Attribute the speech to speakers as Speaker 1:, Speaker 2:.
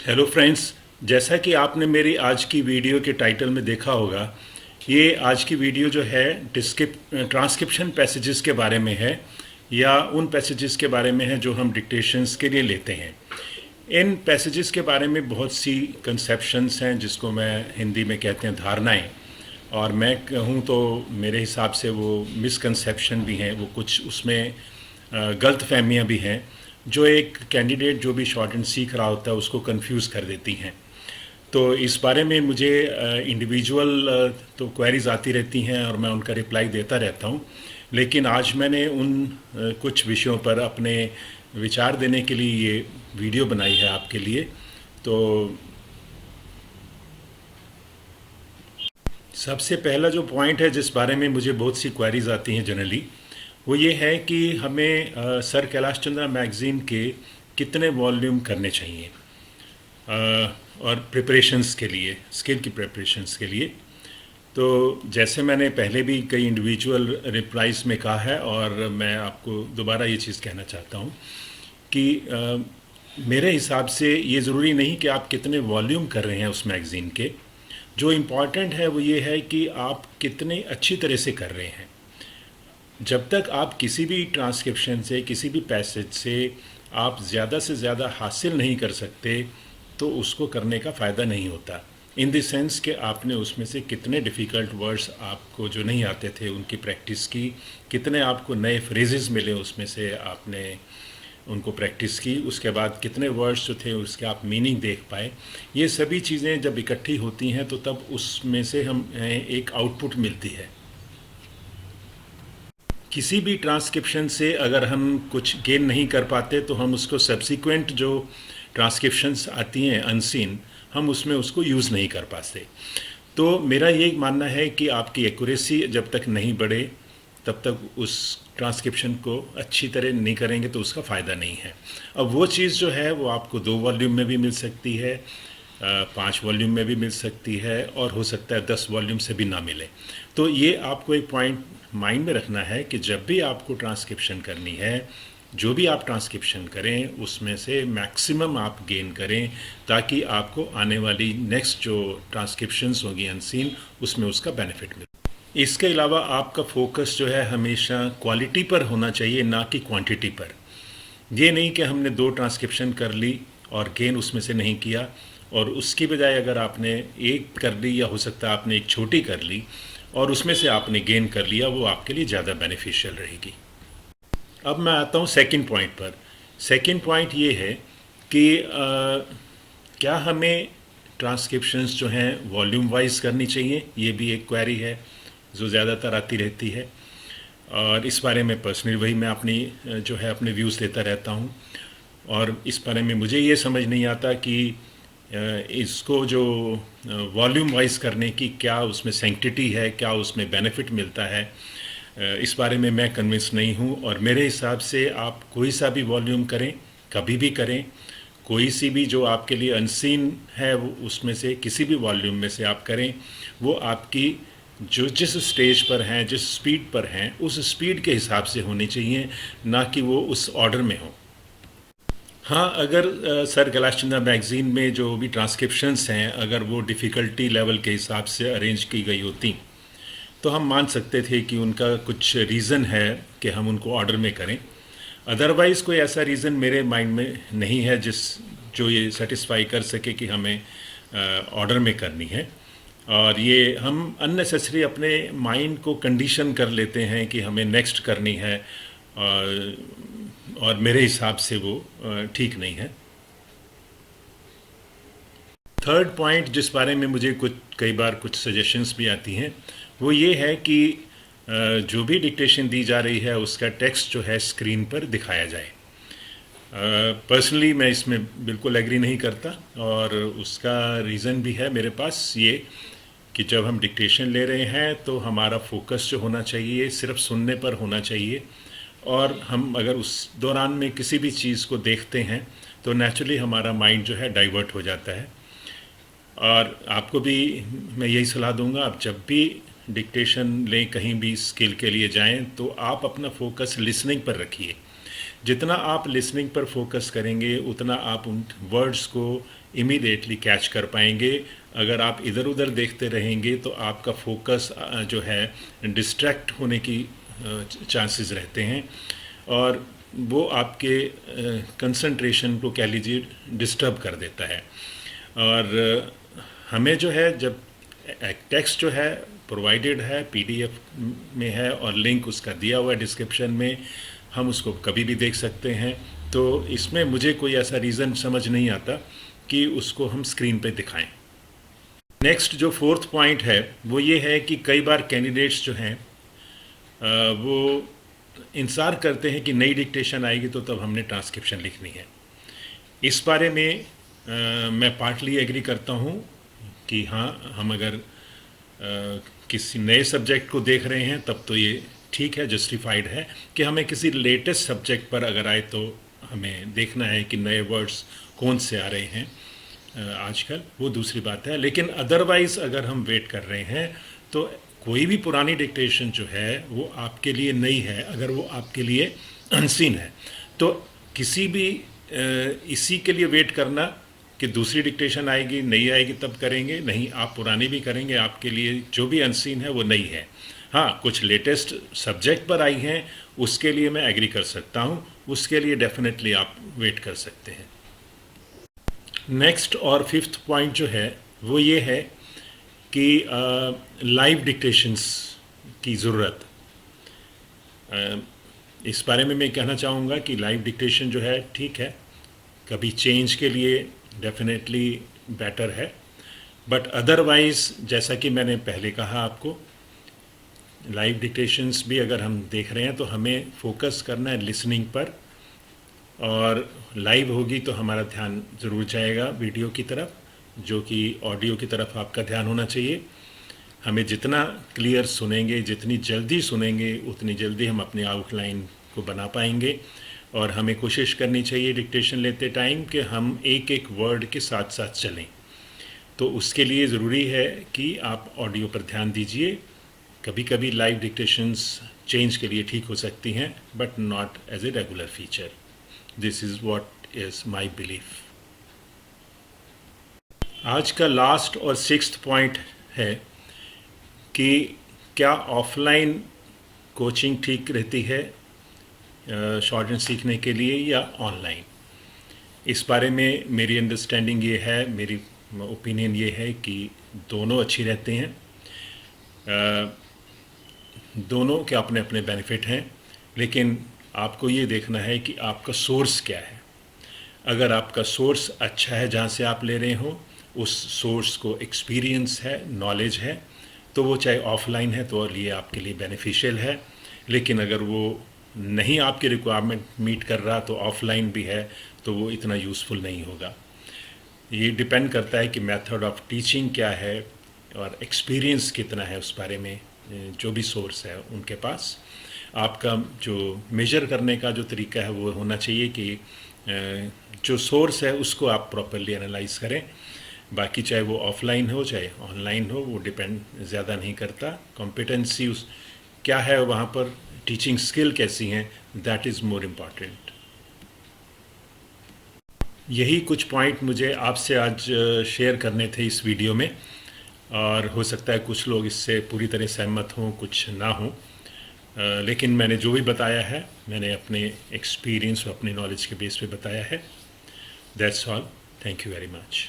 Speaker 1: Hello friends, जैसा कि आपने मेरी आज की वीडियो के टाइटल में देखा होगा, ये आज की वीडियो जो है ट्रांसक्रिप्शन पैसेजेस के बारे में है या उन पैसेजेस के बारे में है जो हम डिक्टेशंस के लिए लेते हैं। इन पैसेजेस के बारे में बहुत सी कंसेप्शंस हैं जिसको मैं हिंदी में कहते हैं धारणाएं, और मैं कहूँ तो मेरे हिसाब से वो मिसकंसेप्शन भी हैं, वो कुछ उसमें गलत फहमियाँ भी हैं जो एक कैंडिडेट जो भी शॉर्ट एंड सीख रहा होता है उसको कंफ्यूज कर देती हैं। तो इस बारे में मुझे इंडिविजुअल तो क्वेरीज आती रहती हैं और मैं उनका रिप्लाई देता रहता हूँ, लेकिन आज मैंने उन कुछ विषयों पर अपने विचार देने के लिए ये वीडियो बनाई है आपके लिए। तो सबसे पहला जो पॉइंट है जिस बारे में मुझे बहुत सी क्वेरीज आती हैं जनरली, वो ये है कि हमें सर कैलाश चंद्रा मैगज़ीन के कितने वॉल्यूम करने चाहिए और प्रिपरेशंस के लिए, स्किल की प्रिपरेशंस के लिए। तो जैसे मैंने पहले भी कई इंडिविजुअल रिप्लाइज में कहा है और मैं आपको दोबारा ये चीज़ कहना चाहता हूँ कि मेरे हिसाब से ये ज़रूरी नहीं कि आप कितने वॉल्यूम कर रहे हैं उस मैगज़ीन के। जो इम्पॉर्टेंट है वो ये है कि आप कितने अच्छी तरह से कर रहे हैं। जब तक आप किसी भी ट्रांसक्रिप्शन से, किसी भी पैसेज से आप ज़्यादा से ज़्यादा हासिल नहीं कर सकते तो उसको करने का फ़ायदा नहीं होता। इन द सेंस कि आपने उसमें से कितने डिफ़िकल्ट वर्ड्स आपको जो नहीं आते थे उनकी प्रैक्टिस की, कितने आपको नए फ्रेजेस मिले उसमें से आपने उनको प्रैक्टिस की, उसके बाद कितने वर्ड्स जो थे उसके आप मीनिंग देख पाए। ये सभी चीज़ें जब इकट्ठी होती हैं तो तब उसमें से हम एक आउटपुट मिलती है। किसी भी ट्रांसक्रिप्शन से अगर हम कुछ गेन नहीं कर पाते तो हम उसको सब्सिक्वेंट जो ट्रांसक्रिप्शंस आती हैं अनसीन, हम उसमें उसको यूज़ नहीं कर पाते। तो मेरा ये मानना है कि आपकी एक्यूरेसी जब तक नहीं बढ़े तब तक उस ट्रांसक्रिप्शन को अच्छी तरह नहीं करेंगे तो उसका फ़ायदा नहीं है। अब वो चीज़ जो है वो आपको 2 वॉल्यूम में भी मिल सकती है, 5 वॉल्यूम में भी मिल सकती है, और हो सकता है 10 वॉल्यूम से भी ना मिले। तो ये आपको एक पॉइंट माइंड में रखना है कि जब भी आपको ट्रांसक्रिप्शन करनी है, जो भी आप ट्रांसक्रिप्शन करें उसमें से मैक्सिमम आप गेन करें ताकि आपको आने वाली नेक्स्ट जो ट्रांसक्रिप्शंस होगी अनसीन, उसमें उसका बेनिफिट मिले। इसके अलावा आपका फोकस जो है हमेशा क्वालिटी पर होना चाहिए, ना कि क्वांटिटी पर। ये नहीं कि हमने 2 ट्रांसक्रिप्शन कर ली और गेन उसमें से नहीं किया, और उसकी बजाय अगर आपने एक कर ली या हो सकता है आपने एक छोटी कर ली और उसमें से आपने गेन कर लिया, वो आपके लिए ज़्यादा बेनिफिशियल रहेगी। अब मैं आता हूँ सेकंड पॉइंट पर। सेकंड पॉइंट ये है कि क्या हमें ट्रांसक्रिप्शंस जो हैं वॉल्यूम वाइज करनी चाहिए। ये भी एक क्वेरी है जो ज़्यादातर आती रहती है, और इस बारे में पर्सनली वही मैं अपनी जो है अपने व्यूज़ देता रहता हूँ। और इस बारे में मुझे ये समझ नहीं आता कि इसको जो वॉल्यूम वाइज करने की क्या उसमें सैंक्टिटी है, क्या उसमें बेनिफिट मिलता है, इस बारे में मैं कन्विंस नहीं हूँ। और मेरे हिसाब से आप कोई सा भी वॉल्यूम करें, कभी भी करें, कोई सी भी जो आपके लिए अनसीन है वो उसमें से किसी भी वॉल्यूम में से आप करें, वो आपकी जो जिस स्टेज पर हैं, जिस स्पीड पर हैं, उस स्पीड के हिसाब से होनी चाहिए, ना कि वो उस ऑर्डर में हो। हाँ, अगर सर कैलाश चंद्रा मैगज़ीन में जो भी ट्रांसक्रिप्शंस हैं अगर वो डिफ़िकल्टी लेवल के हिसाब से अरेंज की गई होती तो हम मान सकते थे कि उनका कुछ रीज़न है कि हम उनको ऑर्डर में करें। अदरवाइज़ कोई ऐसा रीज़न मेरे माइंड में नहीं है जो ये सेटिस्फाई कर सके कि हमें ऑर्डर में करनी है। और ये हम अननेसेसरी अपने माइंड को कंडीशन कर लेते हैं कि हमें नेक्स्ट करनी है, और मेरे हिसाब से वो ठीक नहीं है। थर्ड पॉइंट जिस बारे में मुझे कई बार कुछ सजेशंस भी आती हैं, वो ये है कि जो भी डिक्टेशन दी जा रही है उसका टेक्स्ट जो है स्क्रीन पर दिखाया जाए। पर्सनली मैं इसमें बिल्कुल एग्री नहीं करता, और उसका रीज़न भी है मेरे पास ये कि जब हम डिक्टेशन ले रहे हैं तो हमारा फोकस जो होना चाहिए सिर्फ सुनने पर होना चाहिए, और हम अगर उस दौरान में किसी भी चीज़ को देखते हैं तो नेचुरली हमारा माइंड जो है डाइवर्ट हो जाता है। और आपको भी मैं यही सलाह दूंगा, आप जब भी डिक्टेशन लें, कहीं भी स्किल के लिए जाएं, तो आप अपना फोकस लिसनिंग पर रखिए। जितना आप लिसनिंग पर फोकस करेंगे उतना आप उन वर्ड्स को इमीडिएटली कैच कर पाएंगे। अगर आप इधर उधर देखते रहेंगे तो आपका फोकस जो है डिस्ट्रैक्ट होने की चांसेस रहते हैं और वो आपके कंसंट्रेशन को कह लीजिए डिस्टर्ब कर देता है। और हमें जो है जब टेक्स्ट जो है प्रोवाइडेड है पीडीएफ में है और लिंक उसका दिया हुआ है डिस्क्रिप्शन में, हम उसको कभी भी देख सकते हैं। तो इसमें मुझे कोई ऐसा रीज़न समझ नहीं आता कि उसको हम स्क्रीन पे दिखाएं। नेक्स्ट जो फोर्थ पॉइंट है वो ये है कि कई बार कैंडिडेट्स जो हैं वो इंतज़ार करते हैं कि नई डिक्टेशन आएगी तो तब हमने ट्रांसक्रिप्शन लिखनी है। इस बारे में मैं पार्टली एग्री करता हूँ कि हाँ, हम अगर किसी नए सब्जेक्ट को देख रहे हैं तब तो ये ठीक है, जस्टिफाइड है कि हमें किसी लेटेस्ट सब्जेक्ट पर अगर आए तो हमें देखना है कि नए वर्ड्स कौन से आ रहे हैं आजकल, वो दूसरी बात है। लेकिन अदरवाइज़ अगर हम वेट कर रहे हैं तो कोई भी पुरानी डिक्टेशन जो है वो आपके लिए नई है, अगर वो आपके लिए अनसीन है तो किसी भी इसी के लिए वेट करना कि दूसरी डिक्टेशन आएगी, नई आएगी तब करेंगे, नहीं, आप पुरानी भी करेंगे, आपके लिए जो भी अनसीन है वो नई है। हाँ, कुछ लेटेस्ट सब्जेक्ट पर आई हैं उसके लिए मैं एग्री कर सकता हूँ, उसके लिए डेफिनेटली आप वेट कर सकते हैं। नेक्स्ट और फिफ्थ पॉइंट जो है वो ये है कि लाइव डिक्टेशंस की ज़रूरत। इस बारे में मैं कहना चाहूँगा कि लाइव डिक्टेशन जो है ठीक है, कभी चेंज के लिए डेफिनेटली बेटर है, बट अदरवाइज़ जैसा कि मैंने पहले कहा आपको, लाइव डिक्टेशंस भी अगर हम देख रहे हैं तो हमें फोकस करना है लिसनिंग पर, और लाइव होगी तो हमारा ध्यान ज़रूर जाएगा वीडियो की तरफ, जो कि ऑडियो की तरफ आपका ध्यान होना चाहिए। हमें जितना क्लियर सुनेंगे, जितनी जल्दी सुनेंगे, उतनी जल्दी हम अपनी आउटलाइन को बना पाएंगे। और हमें कोशिश करनी चाहिए डिक्टेशन लेते टाइम कि हम एक एक वर्ड के साथ साथ चलें। तो उसके लिए ज़रूरी है कि आप ऑडियो पर ध्यान दीजिए। कभी कभी लाइव डिक्टेशंस चेंज के लिए ठीक हो सकती हैं, but not as a regular feature. This is what is my belief. आज का लास्ट और सिक्स्थ पॉइंट है कि क्या ऑफलाइन कोचिंग ठीक रहती है शॉर्टहैंड सीखने के लिए या ऑनलाइन। इस बारे में मेरी अंडरस्टैंडिंग ये है, मेरी ओपिनियन ये है कि दोनों अच्छी रहते हैं। दोनों के अपने अपने बेनिफिट हैं, लेकिन आपको ये देखना है कि आपका सोर्स क्या है। अगर आपका सोर्स अच्छा है जहाँ से आप ले रहे हो, उस सोर्स को एक्सपीरियंस है, नॉलेज है, तो वो चाहे ऑफलाइन है तो ये आपके लिए बेनिफिशियल है। लेकिन अगर वो नहीं आपकी रिक्वायरमेंट मीट कर रहा तो ऑफलाइन भी है तो वो इतना यूज़फुल नहीं होगा। ये डिपेंड करता है कि मेथड ऑफ टीचिंग क्या है और एक्सपीरियंस कितना है उस बारे में। जो भी सोर्स है उनके पास आपका जो मेजर करने का जो तरीका है वो होना चाहिए कि जो सोर्स है उसको आप प्रॉपरली एनालाइज करें। बाकी चाहे वो ऑफलाइन हो चाहे ऑनलाइन हो, वो डिपेंड ज़्यादा नहीं करता। कॉम्पिटेंसी उस क्या है वहाँ पर, टीचिंग स्किल कैसी हैं, दैट इज़ मोर इम्पॉर्टेंट। यही कुछ पॉइंट मुझे आपसे आज शेयर करने थे इस वीडियो में, और हो सकता है कुछ लोग इससे पूरी तरह सहमत हों, कुछ ना हों, लेकिन मैंने जो भी बताया है मैंने अपने एक्सपीरियंस और अपने नॉलेज के बेस पे बताया है। That's all. Thank you very much.